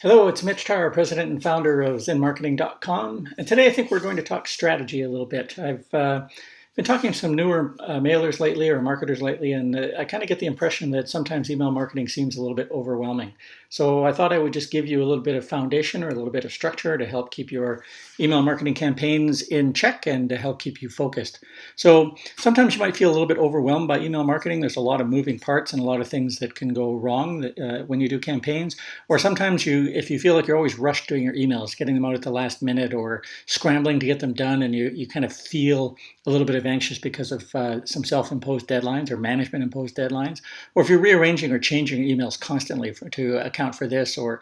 Hello, it's Mitch Tarr, president and founder of ZenMarketing.com. And today I think we're going to talk strategy a little bit. I've been talking to some newer mailers lately or marketers lately, and I kind of get the impression that sometimes email marketing seems a little bit overwhelming. So I thought I would just give you a little bit of foundation or a little bit of structure to help keep your email marketing campaigns in check and to help keep you focused. So sometimes you might feel a little bit overwhelmed by email marketing. There's a lot of moving parts and a lot of things that can go wrong when you do campaigns. Or sometimes if you feel like you're always rushed doing your emails, getting them out at the last minute or scrambling to get them done, and you kind of feel a little bit of anxious because of some self-imposed deadlines or management-imposed deadlines, or if you're rearranging or changing your emails constantly to account for this, or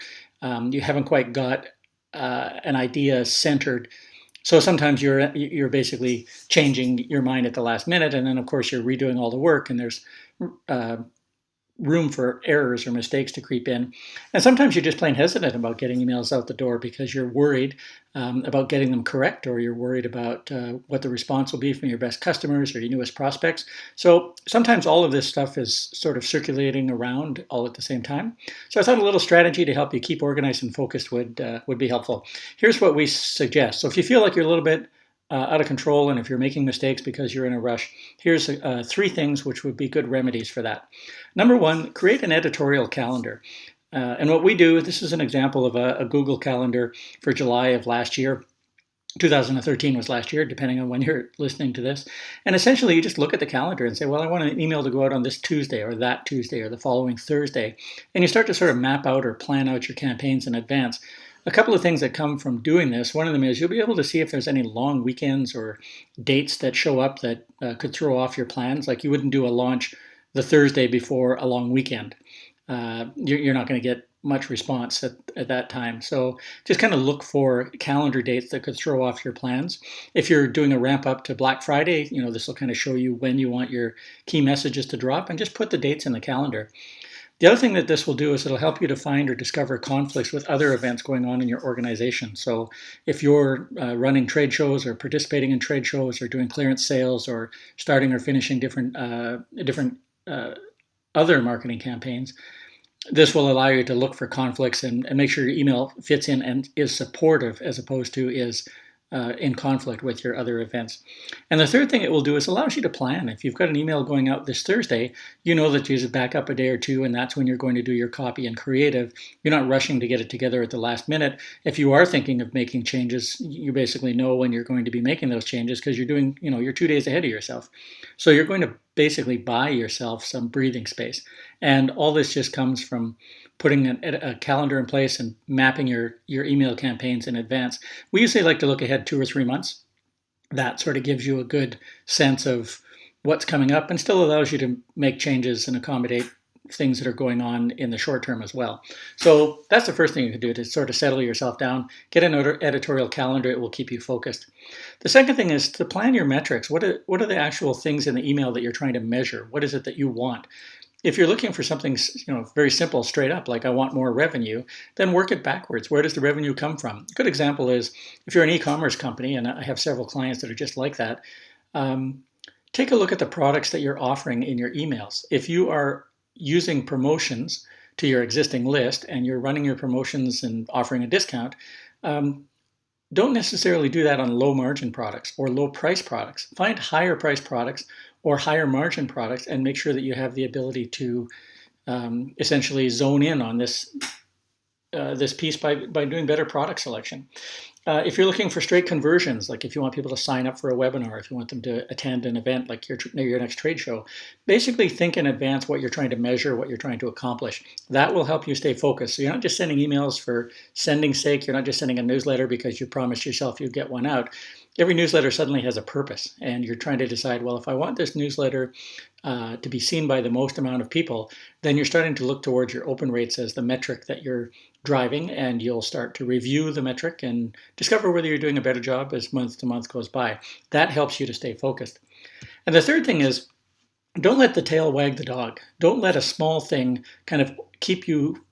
you haven't quite got an idea centered. So sometimes you're basically changing your mind at the last minute, and then of course you're redoing all the work, and there's room for errors or mistakes to creep in. And sometimes you're just plain hesitant about getting emails out the door because you're worried about getting them correct, or you're worried about what the response will be from your best customers or your newest prospects. So sometimes all of this stuff is sort of circulating around all at the same time. So I thought a little strategy to help you keep organized and focused would be helpful. Here's what we suggest. So if you feel like you're a little bit out of control, and if you're making mistakes because you're in a rush, here's three things which would be good remedies for that. Number one, create an editorial calendar. And what we do, this is an example of a Google Calendar for July of last year. 2013 was last year, depending on when you're listening to this. And essentially, you just look at the calendar and say, well, I want an email to go out on this Tuesday or that Tuesday or the following Thursday. And you start to sort of map out or plan out your campaigns in advance. A couple of things that come from doing this, one of them is you'll be able to see if there's any long weekends or dates that show up that could throw off your plans. Like you wouldn't do a launch the Thursday before a long weekend. You're not going to get much response at that time. So just kind of look for calendar dates that could throw off your plans. If you're doing a ramp up to Black Friday, this will kind of show you when you want your key messages to drop, and just put the dates in the calendar. The other thing that this will do is it'll help you to find or discover conflicts with other events going on in your organization. So if you're running trade shows or participating in trade shows or doing clearance sales or starting or finishing different other marketing campaigns, this will allow you to look for conflicts and make sure your email fits in and is supportive as opposed to is in conflict with your other events. And the third thing it will do is allows you to plan. If you've got an email going out this Thursday, you know that you just back up a day or two, and that's when you're going to do your copy and creative. You're not rushing to get it together at the last minute. If you are thinking of making changes, you basically know when you're going to be making those changes because you're doing, you're 2 days ahead of yourself. So you're going to basically buy yourself some breathing space. And all this just comes from putting a calendar in place and mapping your email campaigns in advance. We usually like to look ahead 2 or 3 months. That sort of gives you a good sense of what's coming up and still allows you to make changes and accommodate things that are going on in the short term as well. So that's the first thing you can do to sort of settle yourself down. Get an editorial calendar. It will keep you focused. The second thing is to plan your metrics. What are the actual things in the email that you're trying to measure? What is it that you want? If you're looking for something, very simple, straight up, like I want more revenue, then work it backwards. Where does the revenue come from? A good example is if you're an e-commerce company, and I have several clients that are just like that, take a look at the products that you're offering in your emails. If you are using promotions to your existing list and you're running your promotions and offering a discount, don't necessarily do that on low margin products or low price products. Find higher price products or higher margin products and make sure that you have the ability to essentially zone in on this piece by doing better product selection. If you're looking for straight conversions, like if you want people to sign up for a webinar, if you want them to attend an event like your next trade show, basically think in advance what you're trying to measure, what you're trying to accomplish. That will help you stay focused. So you're not just sending emails for sending sake. You're not just sending a newsletter because you promised yourself you'd get one out. Every newsletter suddenly has a purpose, and you're trying to decide, well, if I want this newsletter to be seen by the most amount of people, then you're starting to look towards your open rates as the metric that you're driving, and you'll start to review the metric and discover whether you're doing a better job as month to month goes by. That helps you to stay focused. And the third thing is, don't let the tail wag the dog. Don't let a small thing kind of keep you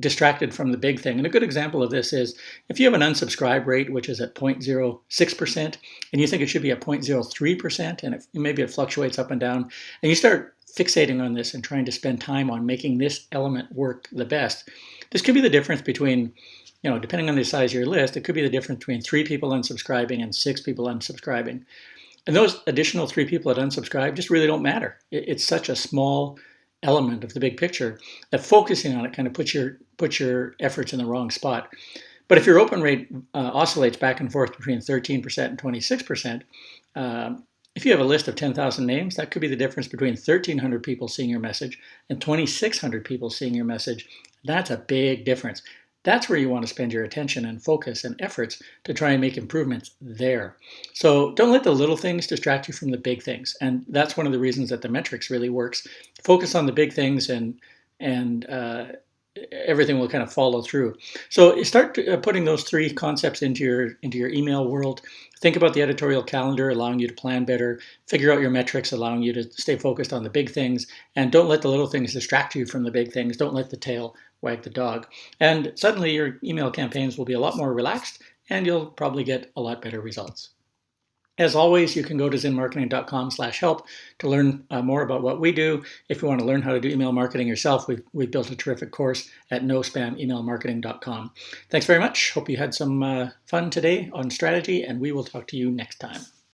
distracted from the big thing. And a good example of this is if you have an unsubscribe rate, which is at 0.06%, and you think it should be at 0.03%, and maybe it fluctuates up and down, and you start fixating on this and trying to spend time on making this element work the best, this could be the difference between, depending on the size of your list, it could be the difference between 3 people unsubscribing and 6 people unsubscribing. And those additional 3 people that unsubscribe just really don't matter. It's such a small element of the big picture that focusing on it kind of puts your efforts in the wrong spot. But if your open rate oscillates back and forth between 13% and 26%, if you have a list of 10,000 names, that could be the difference between 1,300 people seeing your message and 2,600 people seeing your message. That's a big difference. That's where you want to spend your attention and focus and efforts to try and make improvements there. So don't let the little things distract you from the big things. And that's one of the reasons that the metrics really works. Focus on the big things and everything will kind of follow through. So start putting those 3 concepts into your email world. Think about the editorial calendar, allowing you to plan better. Figure out your metrics, allowing you to stay focused on the big things. And don't let the little things distract you from the big things. Don't let the tail wag the dog. And suddenly your email campaigns will be a lot more relaxed and you'll probably get a lot better results. As always, you can go to zenmarketing.com/help to learn more about what we do. If you want to learn how to do email marketing yourself, we've built a terrific course at nospamemailmarketing.com. Thanks very much. Hope you had some fun today on strategy, and we will talk to you next time.